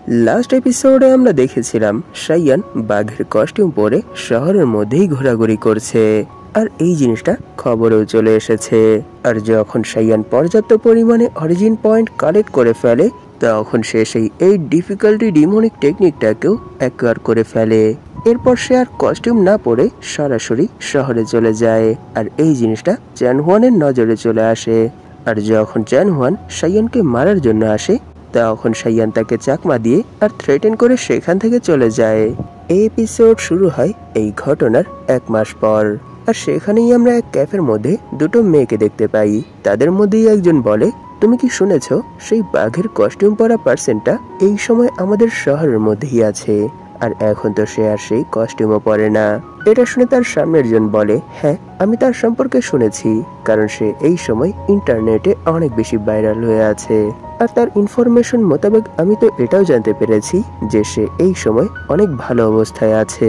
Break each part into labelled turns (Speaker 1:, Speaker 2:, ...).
Speaker 1: Last এপিসোডে আমরা দেখেছিলাম শাইয়ান বাঘের কস্টিউম পরে শহরের মধ্যেই ঘোরাঘুরি করছে, আর এই জিনিসটা খবরেও চলে এসেছে। আর যখন শাইয়ান পর্যাপ্ত পরিমাণে অরিজিন পয়েন্ট কালেক্ট করে ফেলে, তখন সে সেই এই ডিফিকাল্টি ডিমনিক টেকনিকটাকেও অ্যাকোয়ার করে ফেলে। এরপর সে আর কস্টিউম না পরে সরাসরি শহরে চলে যায়, আর এই জিনিসটা চ্যান হুয়ানের নজরে চলে আসে। আর যখন চ্যান হুয়ান শাইয়ানকে মারার জন্য আসে, তখন শাইয়ান তাকে চাকমা দিয়ে আর থ্রেটেন করে সেখান থেকে চলে যায়। এই এপিসোড শুরু হয় এই ঘটনার 1 মাস পর, আর সেখানেই আমরা এক ক্যাফের মধ্যে দুটো মেয়েকে দেখতে পাই। তাদের মধ্যেই একজন বলে, তুমি কি শুনেছো সেই বাঘের কস্টিউম পরা পার্সনটা এই সময় আমাদের শহরের মধ্যেই আছে, আর এখন তো সে আর সেই কস্টিউমও পরে না। এটা শুনে তার সামনের জন বলে, হ্যাঁ আমি তার সম্পর্কে শুনেছি, কারণ সে এই সময় ইন্টারনেটে অনেক বেশি ভাইরাল হয়ে আছে। আর তার ইনফরমেশন মোতাবেক আমি তো এটাও জানতে পেরেছি যে সে এই সময় অনেক ভালো অবস্থায় আছে।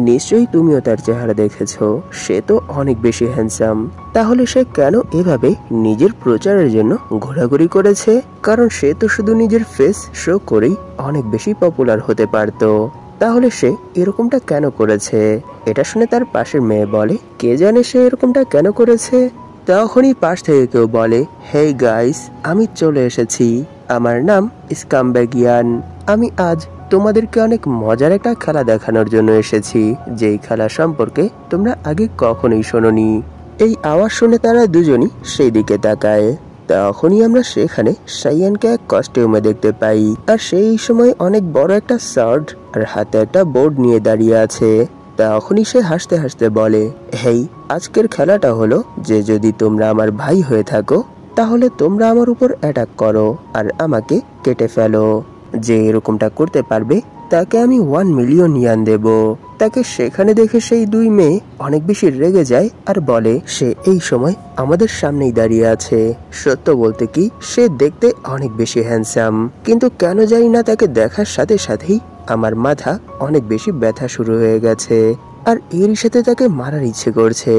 Speaker 1: নিশ্চয়ই তুমিও তার চেহারা দেখেছো, সে তো অনেক বেশি হ্যান্ডসাম। তাহলে সে কেন এভাবে নিজের প্রচারের জন্য ঘোরাঘুরি করেছে? কারণ সে তো শুধু নিজের ফেস শো করেই অনেক বেশি পপুলার হতে পারতো। তাহলে সে এরকমটা কেন করেছে? এটা শুনে তার পাশের মেয়ে বলে, কে জানে সে এরকমটা কেন করেছে। তখনই পাশ থেকে কেউ বলে, হে গাইস, আমি চলে এসেছি, আমার নাম স্কামব্যাগিয়ান। আমি আজ তোমাদেরকে অনেক মজার একটা খেলা দেখানোর জন্য এসেছি, যেই খেলা সম্পর্কে তোমরা আগে কখনোই শোনোনি। এই আওয়াজ শুনে তারা দুজনই সেই দিকে তাকায়। তখনই আমরা সেখানে শাইয়ানকে এক কস্টিউমে দেখতে পাই, আর সেই সময় অনেক বড় একটা শার্ট আর হাতে একটা বোর্ড নিয়ে দাঁড়িয়ে আছে। তখনই সে হাসতে হাসতে বলে, হেই, আজকের খেলাটা হলো যে যদি তোমরা আমার ভাই হয়ে থাকো, তাহলে তোমরা আমার উপর অ্যাটাক করো আর আমাকে কেটে ফেলো। যে এরকমটা করতে পারবে তাকে আমি 1 মিলিয়ন ইয়ান দেব। তাকে সেখানে দেখে সেই দুই মেয়ে অনেক বেশি রেগে যায় আর বলে, সে এই সময় আমাদের সামনেই দাঁড়িয়ে আছে। সত্য বলতে কি, সে দেখতে অনেক বেশি হ্যান্ডসাম, কিন্তু কেন জানি না তাকে দেখার সাথে সাথেই আমার মাথা অনেক বেশি ব্যথা শুরু হয়ে গেছে, আর এরই সাথে তাকে মারার ইচ্ছে করছে।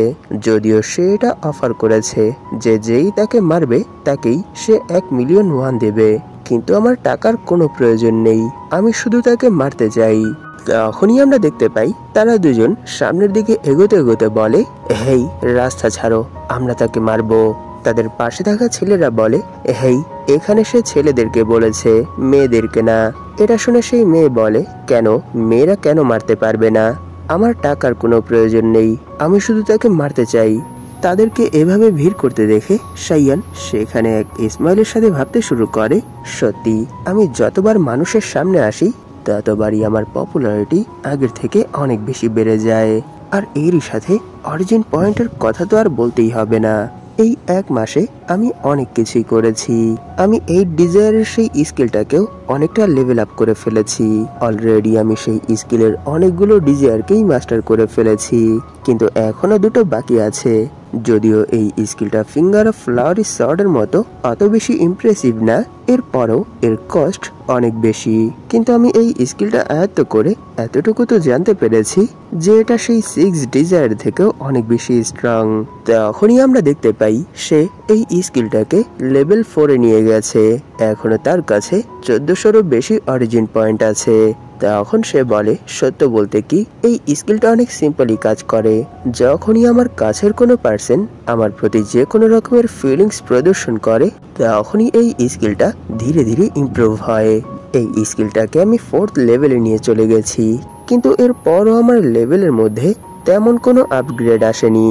Speaker 1: যদিও সে এটা অফার করেছে যে যেই তাকে মারবে তাকেই সে 1 মিলিয়ন ওয়ান দেবে, কিন্তু আমার টাকার কোনো প্রয়োজন নেই, আমি শুধু তাকে মারতে চাই। তখনই আমরা দেখতে পাই তারা দুজন সামনের দিকে এগোতে এগোতে বলে, হেই, রাস্তা ছাড়ো, আমরা তাকে মারবো। তাদের পাশে থাকা ছেলেরা বলে, হেই, এখানে সে ছেলেদেরকে বলেছে, মেয়েদেরকে না। এটা শুনে সেই মেয়ে বলে, কেন, মেয়েরা কেন মারতে পারবে না? আমার টাকার কোনো প্রয়োজন নেই, আমি শুধু তাকে মারতে চাই। তাদেরকে এভাবে ভিড় করতে দেখে শাইয়ান সেখানে এক ইসমাইলের সাথে ভাবতে শুরু করে, সত্যি আমি যতবার মানুষের সামনে আসি ততবারই আমার পপুলারিটি আগের থেকে অনেক বেশি বেড়ে যায়। আর এরই সাথে অরিজিন পয়েন্টের কথা তো আর বলতেই হবে না। এই 1 মাসে আমি অনেক কিছুই করেছি। আমি এই ডিজায়ারের সেই স্কিলটাকেও অনেকটা লেভেল আপ করে ফেলেছি। অলরেডি আমি সেই স্কিলের অনেকগুলো ডিজায়ারকেই মাস্টার করে ফেলেছি, কিন্তু এখনো দুটো বাকি আছে। যদিও এই স্কিলটা ফিঙ্গার অফ ফ্লাওয়ারি শর্টের মতো অত বেশি ইমপ্রেসিভ না, এরপরও এর কস্ট অনেক বেশি। কিন্তু আমি এই স্কিলটা আয়ত্ত করে এতটুকু তো জানতে পেরেছি যে এটা সেই 6 ডিজায়ার থেকেও অনেক বেশি স্ট্রং। তখনই আমরা দেখতে পাই সে এই স্কিলটাকে লেভেল 4-এ নিয়ে গেছে। এখনো তার কাছে 1400-এরও বেশি অরিজিন পয়েন্ট আছে। তখন সে বলে, সত্য বলতে কি, এই স্কিলটা অনেক সিম্পলি কাজ করে। যখনই আমার কাছের কোনো পার্সন আমার প্রতি যে কোনো রকমের ফিলিংস প্রদর্শন করে, তখনই এই স্কিলটা ধীরে ধীরে ইমপ্রুভ হয়। এই স্কিলটাকে আমি 4th লেভেলে নিয়ে চলে গেছি, কিন্তু এরপরও আমার লেভেলের মধ্যে তেমন কোনো আপগ্রেড আসেনি।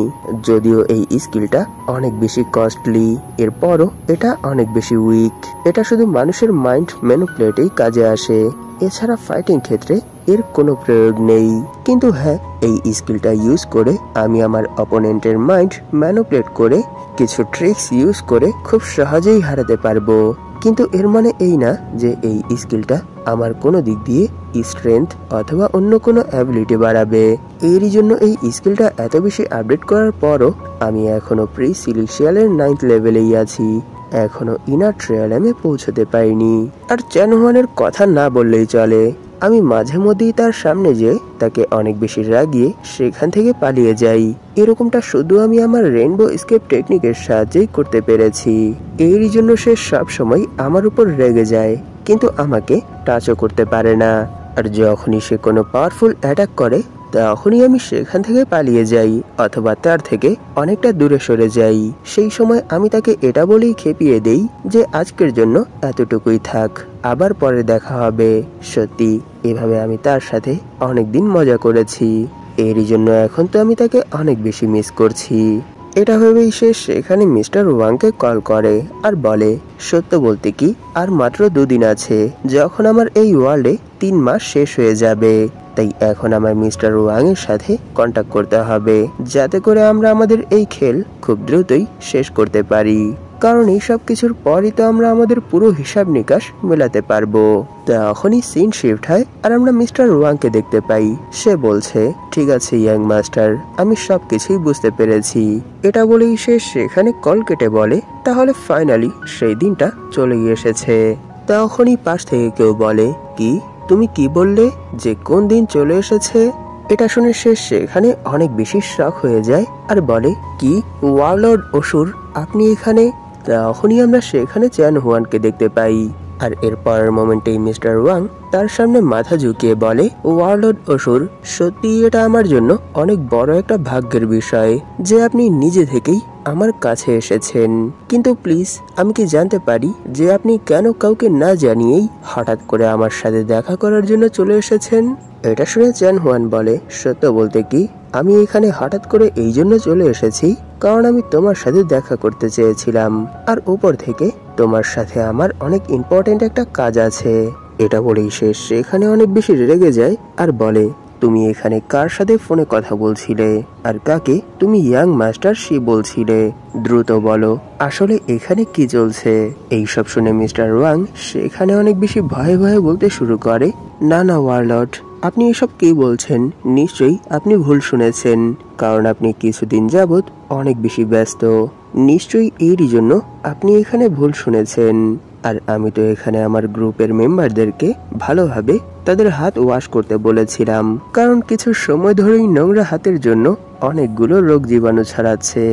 Speaker 1: যদিও এই স্কিলটা অনেক বেশি কস্টলি, এরপরও এটা অনেক বেশি উইক। এটা শুধু মানুষের মাইন্ড ম্যানিপুলেটেই কাজে আসে, এছাড়া ফাইটিং ক্ষেত্রে এর কোনো প্রয়োগ নেই। কিন্তু হ্যাঁ, এই স্কিলটা ইউজ করে আমি আমার অপোনেন্টের মাইন্ড ম্যানিপুলেট করে কিছু ট্রিক্স ইউজ করে খুব সহজেই হারাতে পারবো। কিন্তু এর মানে এই না যে এই স্কিলটা আমার কোনো দিক দিয়ে স্ট্রেংথ অথবা অন্য কোনো অ্যাবিলিটি বাড়াবে। এরই জন্য এই স্কিলটা এত বেশি আপডেট করার পরও আমি এখনো প্রি সিলেকশিয়ালের 9th লেভেলেই আছি, এখনো ইনার ট্রায়ালে পৌঁছতে পারিনি। আর চ্যান হুয়ানের কথা না বললেই চলে। আমি মাঝে মধ্যেই তার সামনে যেয়ে তাকে অনেক বেশি রাগিয়ে সেখান থেকে পালিয়ে যাই। এরকমটা শুধু আমি আমার রেইনবো এসকেপ টেকনিকের সাহায্যেই করতে পেরেছি। এরই জন্য সে সব সময় আমার উপর রেগে যায়। কিন্তু আমাকে টাচও করতে পারে না। আর যখনই সে কোনো পাওয়ারফুল অ্যাটাক করে তখনই আমি সেখান থেকে পালিয়ে যাই অথবা তার থেকে অনেকটা দূরে সরে যাই। সেই সময় আমি তাকে এটা বলেই খেপিয়ে দেই যে আজকের জন্য এতটুকুই থাক, আবার পরে দেখা হবে। সত্যি এভাবে আমি তার সাথে অনেকদিন মজা করেছি, এরই জন্য এখন তো আমি তাকে অনেক বেশি মিস করছি। এটা ভেবেই সে সেখানে মিস্টার ওয়াংকে কল করে আর বলে সত্য বলতে কি আর মাত্র 2 দিন আছে যখন আমার এই ওয়ার্ল্ডে 3 মাস শেষ হয়ে যাবে। তাই এখন আমার মিস্টার ওয়াং এর সাথে কন্টাক্ট করতে হবে যাতে করে আমরা আমাদের এই খেল খুব দ্রুতই শেষ করতে পারি, কারণ এই সব কিছুর পরই তো আমরা আমাদের পুরো হিসাব নিকাশ মেলাতে পারবো। তখনই সিন শিফট হয় আর আমরা মিস্টার ওয়াংকে দেখতে পাই। সে বলছে ঠিক আছে ইয়াং মাস্টার, আমি সবকিছুই বুঝতে পেরেছি। এটা বলেই সে সেখানে কল কেটে বলে তাহলে ফাইনালি সেই দিনটা চলে এসেছে। তখনই পাশ থেকে কেউ বলে কি তুমি কি বললে যে কোন দিন চলে এসেছে? এটা শুনে সে সেখানে অনেক বেশি শক হয়ে যায় আর বলে কি ওয়ারলর্ড অসুর আপনি এখানে? তখনই আমরা সেখানে চ্যান হুয়ানকে দেখতে পাই আর এর পরের মোমেন্টেই মিস্টার ওয়াং তার সামনে মাথা ঝুঁকিয়ে বলে ওয়ারলর্ড অসুর, সত্যি এটা আমার জন্য অনেক বড় একটা ভাগ্যের বিষয় যে আপনি নিজে থেকেই আমার কাছে এসেছেন, কিন্তু প্লিজ আমি কি জানতে পারি যে আপনি কেন কাউকে না জানিয়েই হঠাৎ করে আমার সাথে দেখা করার জন্য চলে এসেছেন? এটা শুনে চ্যান হুয়ান বলে সত্য বলতে কি আমি এখানে হঠাৎ করে এই জন্য চলে এসেছি কারণ আমি তোমার সাথে দেখা করতে চেয়েছিলাম, আর উপর থেকে তোমার সাথে আমার অনেক ইম্পর্টেন্ট একটা কাজ আছে। এটা বলেই সে সেখানে অনেক বেশি রেগে যায় আর বলে তুমি এখানে কার সাথে ফোনে কথা বলছিলে আর কাকে তুমি ইয়াং মাস্টার শি বলছিলে? দ্রুত বলো আসলে এখানে কি চলছে? এইসব শুনে মিস্টার ওয়াং সেখানে অনেক বেশি ভয়ে ভয়ে বলতে শুরু করে না না ওয়ারলর্ড, আপনি এসব কি বলছেন? নিশ্চয়ই আপনি ভুল শুনেছেন, কারণ আপনি কিছুদিন যাবৎ অনেক বেশি ব্যস্ত। নিশ্চয়ই এরই জন্য আপনি এখানে ভুল শুনেছেন। আর আমি তো এখানে আমার গ্রুপের মেম্বারদেরকে ভালোভাবে তাদের হাত ওয়াশ করতে বলেছিলাম, কারণ কিছু সময় ধরেই নোংরা হাতের জন্য অনেকগুলো রোগ জীবাণু ছড়াচ্ছে।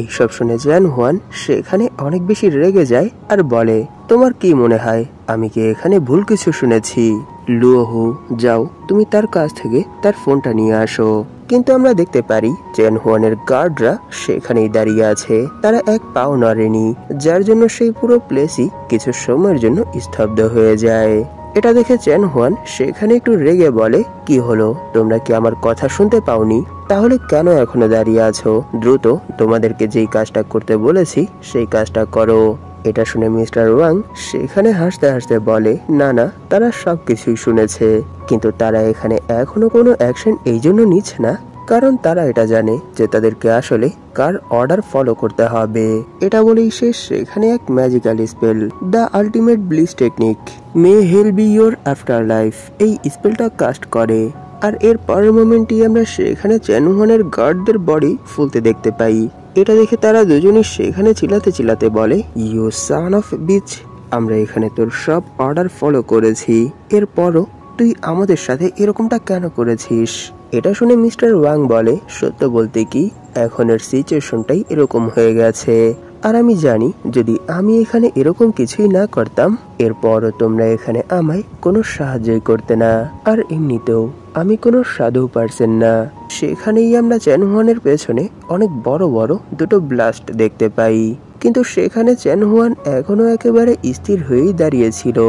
Speaker 1: এইসব শুনে চ্যান হুয়ান সেখানে অনেক বেশি রেগে যায় আর বলে তোমার কি মনে হয় আমি কি এখানে ভুল কিছু শুনেছি? লুওহু, যাও তুমি তার কাছ থেকে তার ফোনটা নিয়ে আসো। কিন্তু আমরা দেখতে পারি চ্যান হুয়ানের গার্ডরা সেখানেই দাঁড়িয়ে আছে, তারা এক পাও নড়েনি, যার জন্য সেই পুরো প্লেসই কিছু সময়ের জন্য স্তব্ধ হয়ে যায়। এটা দেখে চ্যান হুয়ান সেখানে একটু রেগে বলে কি হলো, তোমরা কি আমার কথা শুনতে পাওনি? তাহলে কেন এখনো দাঁড়িয়ে আছো? দ্রুত তোমাদেরকে যেই কাজটা করতে বলেছি সেই কাজটা করো। এটা শুনে মিস্টার ওয়াং সেখানে হাসতে হাসতে বলে না না, তারা সবকিছুই শুনেছে, কিন্তু তারা এখানে এখনো কোনো অ্যাকশন এই জন্য নিচ্ছে না কারণ তারা এটা জানে যে তাদেরকে আসলে কার অর্ডার ফলো করতে হবে। এটা বলেই সে সেখানে এক magical spell the ultimate bliss technique may hell be your after life এই স্পেলটা কাস্ট করে। আর এর পরের মোমেন্টই আমরা সেখানে চ্যান হুয়ানের গার্ডদের বডি ফুলতে দেখতে পাই। এটা দেখে তারা দুজনই সেখানে চিল্লাতে চিল্লাতে বলে ইউ সান অফ বিচ, আমরা এখানে তোর সব অর্ডার ফলো করেছি, এরপরও তুই আমাদের সাথে এরকমটা কেন করেছিস? এটা শুনে মিস্টার ওয়াং বলে সত্য বলতে কি এখনের সিচুয়েশনটাই এরকম হয়ে গেছে, আর আমি জানি যদি আমি এখানে এরকম কিছুই না করতাম এরপরও তোমরা এখানে আমায় কোনো সাহায্যই করতে না, আর এমনিতেও আমি কোনো সাধু পারছেন না। সেখানেই আমরা চ্যান হুয়ানের পেছনে অনেক বড় বড় দুটো ব্লাস্ট দেখতে পাই, কিন্তু সেখানে চ্যান হুয়ান এখনো একেবারে স্থির হয়েই দাঁড়িয়েছিল।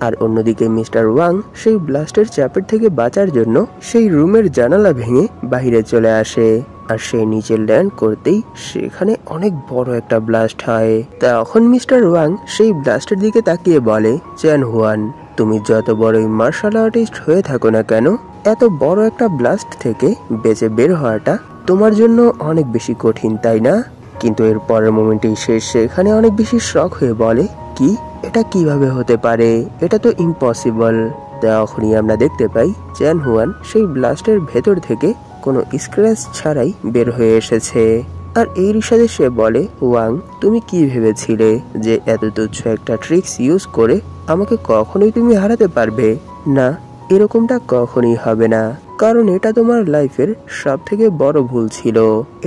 Speaker 1: আর অন্যদিকে মিস্টার ওয়াং সেই ব্লাস্টের চাপের থেকে বাঁচার জন্য সেই রুমের জানালা ভেঙে বাহিরে চলে আসে, আর সে নিচে ল্যান্ড করতেই সেখানে অনেক বড় একটা ব্লাস্ট হয়। তখন মিস্টার ওয়াং সেই ব্লাস্টের দিকে তাকিয়ে বলে চ্যান হুয়ান, তুমি যত বড়ই মার্শাল আর্টিস্ট হয়ে থাকো না কেন এত বড় একটা ব্লাস্ট থেকে বেঁচে বের হওয়াটা তোমার জন্য অনেক বেশি কঠিন, তাই না? কিন্তু এর পরের মোমেন্টেই সে সেখানে অনেক বেশি শক হয়ে বলে কি এটা কিভাবে হতে পারে, এটা তো ইম্পসিবল। তখনই আমরা দেখতে পাই চ্যান হুয়ান সেই ব্লাস্টের ভেতর থেকে কোনো স্ক্র্যাচ ছাড়াই বের হয়ে এসেছে। আর এই সাথে সে বলে ওয়াং, তুমি কি ভেবেছিলে যে এত তুচ্ছ একটা ট্রিক্স ইউজ করে আমাকে কখনোই তুমি হারাতে পারবে? না, এরকমটা কখনোই হবে না, কারণ এটা তোমার লাইফের সব থেকে বড় ভুল ছিল।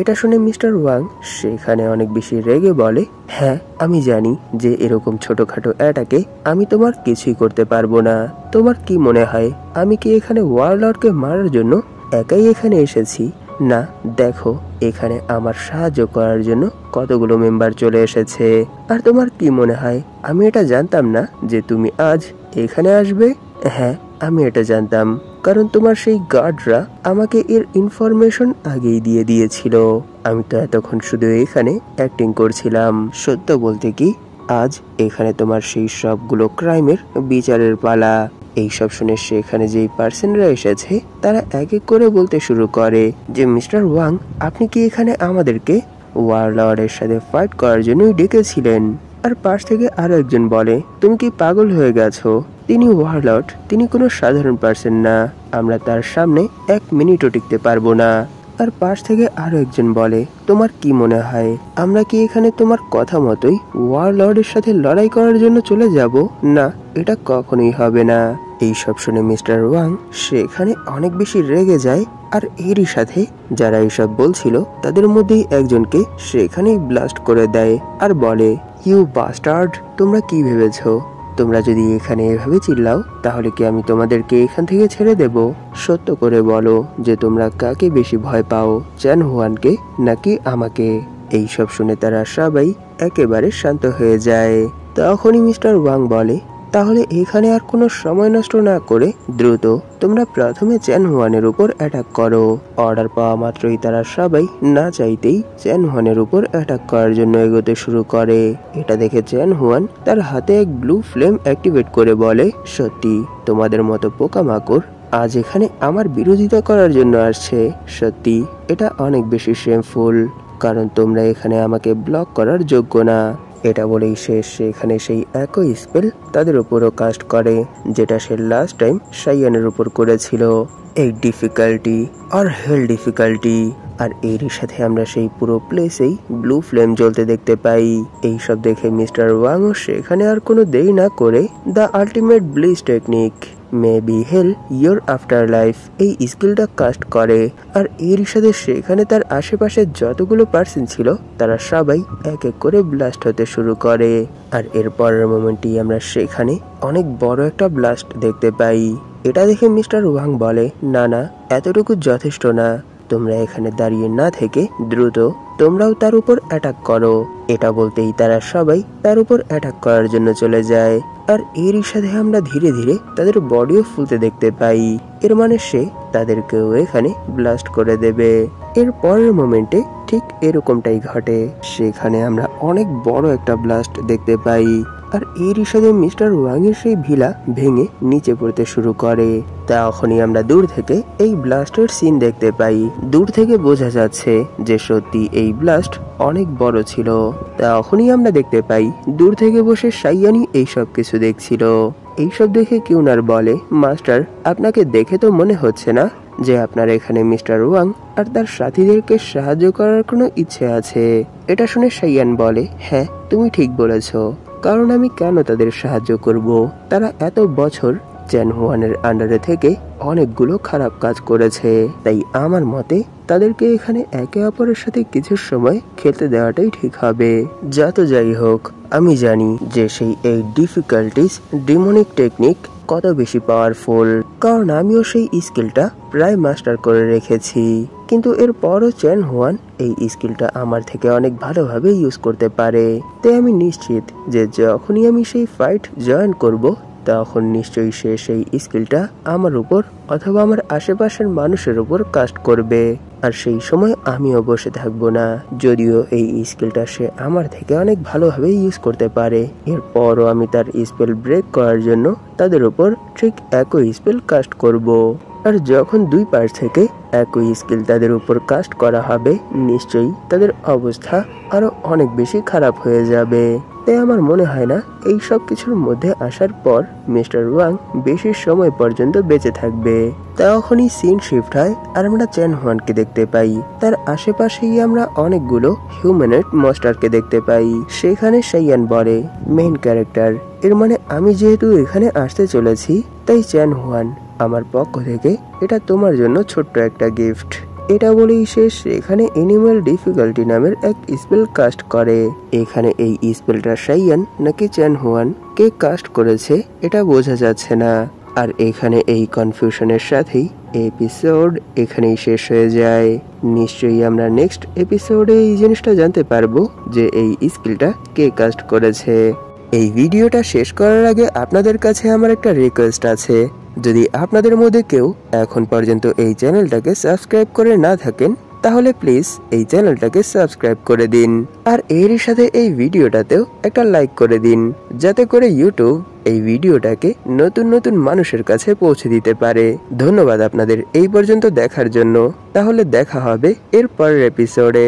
Speaker 1: এটা শুনে মিস্টার ওয়াং সেখানে অনেক বেশি রেগে বলে, হ্যাঁ আমি জানি যে এরকম ছোটখাটো অ্যাটাকে আমি তোমার কিছুই করতে পারবো না। তোমার কি মনে হয় আমি কি এখানে ওয়ারলর্ডকে মারার জন্য একাই এখানে এসেছি? না, দেখো এখানে আমার সাহায্য করার জন্য কতগুলো মেম্বার চলে এসেছে। আর তোমার কি মনে হয় আমি এটা জানতাম না যে তুমি আজ এখানে আসবে? হ্যাঁ আমি এটা জানতাম, কারণ তোমার সেই গার্ডরা আমাকে এর ইনফরমেশন আগেই দিয়ে দিয়েছিল। আমি তো এতক্ষণ শুধু এখানে অ্যাক্টিং করছিলাম। সত্য বলতে কি, আজ এখানে তোমার সেই সবগুলো ক্রাইমের বিচারের পালা। এইসব শুনে সেখানে যেই পার্সনরা এসেছে তারা এক এক করে বলতে শুরু করে যে মিস্টার ওয়াং, আপনি কি এখানে আমাদেরকে ওয়ারলর্ডের সাথে ফাইট করার জন্যই ডেকেছিলেন? আর পাশ থেকে আরো একজন বলে, তুমি কি পাগল হয়ে গেছো? তিনি ওয়ারলর্ড, তিনি কোনো সাধারণ পার্সন না, আমরা তার সামনে 1 মিনিটও টিকতে পারবো না। আর পাশ থেকে আরো একজন বলে, তোমার কি মনে হয় আমরা কি এখানে তোমার কথা মতোই ওয়ারলর্ডের সাথে লড়াই করার জন্য চলে যাব? না, এটা কখনোই হবে না। এই সব শুনে মিস্টার ওয়াং সেখানে অনেক বেশি রেগে যায়। আর এরই সাথে যারা এইসব বলছিল তাদের মধ্যেই একজনকে সেখানেই ব্লাস্ট করে দেয় আর বলে, ইউ বাস্টার্ড, তোমরা কি ভেবেছো তোমরা যদি এখানে এভাবে চিল্লাও তাহলে কি আমি তোমাদেরকে এখান থেকে ছেড়ে দেব? সত্য করে বলো যে তোমরা কাকে বেশি ভয় পাও, চ্যান হুয়ানকে নাকি আমাকে? এই সব শুনে তারা সবাই একেবারে শান্ত হয়ে যায়। তখনই মিস্টার ওয়াং বলে, তাহলে এখানে আর কোনো সময় নষ্ট না করে দ্রুত তোমরা প্রথমে চ্যান হুয়ানের উপর অ্যাটাক করো। অর্ডার পাওয়া মাত্রই তারা সবাই না চাইতেই চ্যান হুয়ানের উপর অ্যাটাক করার জন্য এগোতে শুরু করে। এটা দেখে চ্যান হুয়ান তার হাতে এক ব্লু ফ্লেম অ্যাক্টিভেট করে বলে, সত্যি তোমাদের মতো পোকামাকড় আজ এখানে আমার বিরোধিতা করার জন্য আসছে। সত্যি এটা অনেক বেশি শেমফুল, কারণ তোমরা এখানে আমাকে ব্লক করার যোগ্য না। এটা বলেই সে সেখানে সেই একই স্পেল তাদের উপরও কাস্ট করে, যেটা সে লাস্ট টাইম সাইয়ানের উপর করেছিল, এই ডিফিকাল্টি আর হেল ডিফিকাল্টি। আর এরই সাথে আমরা সেই পুরো প্লেসেই ব্লু ফ্লেম জ্বলতে দেখতে পাই। এইসব দেখে মিস্টার ওয়াংও সেখানে আর কোনো দেরি না করে the ultimate bliss technique may be hell your after life এই স্কিলটা কাস্ট করে। আর এরই সাথে সেখানে তার আশেপাশে যতগুলো পার্সন ছিল তারা সবাই এক এক করে ব্লাস্ট হতে শুরু করে। আর এর পরের মোমেন্টই আমরা সেখানে অনেক বড় একটা ব্লাস্ট দেখতে পাই। এটা দেখে মিস্টার ওয়াং বলে, না না, এতটুকু যথেষ্ট না, তোমরা এখানে দাঁড়িয়ে না থেকে দ্রুত তোমরাও তার উপর অ্যাটাক করো। এটা বলতেই তারা সবাই তার উপর অ্যাটাক করার জন্য চলে যায়। আর এরই সাথে আমরা ধীরে ধীরে তাদের বডিও ফুলতে দেখতে পাই, এর মানে সে তাদেরকেও এখানে ব্লাস্ট করে দেবে। এর পরের মোমেন্টে ঠিক এরকমটাই ঘটে, সেখানে আমরা অনেক বড় একটা ব্লাস্ট দেখতে পাই। আর এরই সাথে মিস্টার ওয়াং এর সেই ভিলা ভেঙে নিচে পড়তে শুরু করে। তখনই আমরা দূর থেকে এই ব্লাস্টের সিন দেখতে পাই। দূর থেকে বোঝা যাচ্ছে যে সত্যি এই ব্লাস্ট অনেক বড় ছিল। তখনই আমরা দেখতে পাই দূর থেকে বসে সাইয়ানি এইসব কিছু দেখছিল। এইসব দেখে কিউনার বলে, মাস্টার আপনাকে দেখে তো মনে হচ্ছে না যে আপনার এখানে মিস্টার ওয়াং আর তার সাথীদেরকে সাহায্য করার কোনো ইচ্ছে আছে। এটা শুনে সাইয়ান বলে, হ্যাঁ তুমি ঠিক বলেছ, কারণ আমি কেন তাদের সাহায্য করব? তারা এত বছর চ্যান হুয়ানের আন্ডারে থেকে অনেকগুলো খারাপ কাজ করেছে, তাই আমার মতে তাদেরকে এখানে একে অপরের সাথে কিছু সময় খেলতে দেওয়াটাই ঠিক হবে। যা তো যাই হোক, আমি জানি যে সেই এই ডিফিকাল্টিস ডিমনিক টেকনিক কত বেশি পাওয়ারফুল, কারণ আমিও সেই স্কিলটা প্রায় মাস্টার করে রেখেছি। কিন্তু এর পরও চ্যান হুয়ান এই স্কিলটা আমার থেকে অনেক ভালোভাবে ইউজ করতে পারে, তাই আমি নিশ্চিত যে যখনই আমি সেই ফাইট জয়েন করব তখন নিশ্চয়ই সে সেই স্কিলটা আমার উপর অথবা আমার আশেপাশের মানুষের উপর কাস্ট করবে। আর সেই সময় আমিও বসে থাকবো না, যদিও এই স্কিলটা সে আমার থেকে অনেক ভালোভাবে ইউজ করতে পারে। এরপরও আমি তার স্পেল ব্রেক করার জন্য তাদের উপর ঠিক একই স্পেল কাস্ট করব। আর যখন দুই পাশ থেকে একই স্কিল তাদের উপর কাস্ট করা হবে, নিশ্চয়ই তাদের অবস্থা আরো অনেক বেশি খারাপ হয়ে যাবে। তাই আমার মনে হয় না এই সব কিছুর মধ্যে আসার পর মিস্টার ওয়াং বেশি সময় পর্যন্ত বেঁচে থাকবে। তখনই সিন শিফট হয় আর আমরা চ্যান হুয়ানকে দেখতে পাই। তার আশেপাশেই আমরা অনেকগুলো হিউম্যানয়েড মনস্টারকে দেখতে পাই। সেখানে সাইয়ান বলে, মেইন ক্যারেক্টার, এর মানে আমি যেহেতু এখানে আসতে চলেছি, তাই চ্যান হুয়ান আমার পক্ষ থেকে এটা তোমার জন্য ছোট্ট একটা গিফট। এটা বলেই সে এখানে অ্যানিমাল ডিফিকাল্টি নামের এক স্পেল কাস্ট করে। এখানে এই স্পেলটা সাইয়ান নাকি চ্যান হুয়ান কে কাস্ট করেছে এটা বোঝা যাচ্ছে না। আর এখানে এই কনফিউশনের সাথেই এপিসোড এখানেই শেষ হয়ে যায়। নিশ্চয়ই আমরা নেক্সট এপিসোডে এই জিনিসটা জানতে পারবো যে এই স্কিলটা কে কাস্ট করেছে। এই ভিডিওটা শেষ করার আগে আপনাদের কাছে আমার একটা রিকোয়েস্ট আছে। যদি আপনাদের মধ্যে কেউ এখন পর্যন্ত এই চ্যানেলটাকে সাবস্ক্রাইব করে না থাকেন তাহলে প্লিজ এই চ্যানেলটাকে সাবস্ক্রাইব করে দিন। আর এরই সাথে এই ভিডিওটাতেও একটা লাইক করে দিন, যাতে করে ইউটিউব এই ভিডিওটাকে নতুন নতুন মানুষের কাছে পৌঁছে দিতে পারে। ধন্যবাদ আপনাদের এই পর্যন্ত দেখার জন্য। তাহলে দেখা হবে এর পরের এপিসোডে।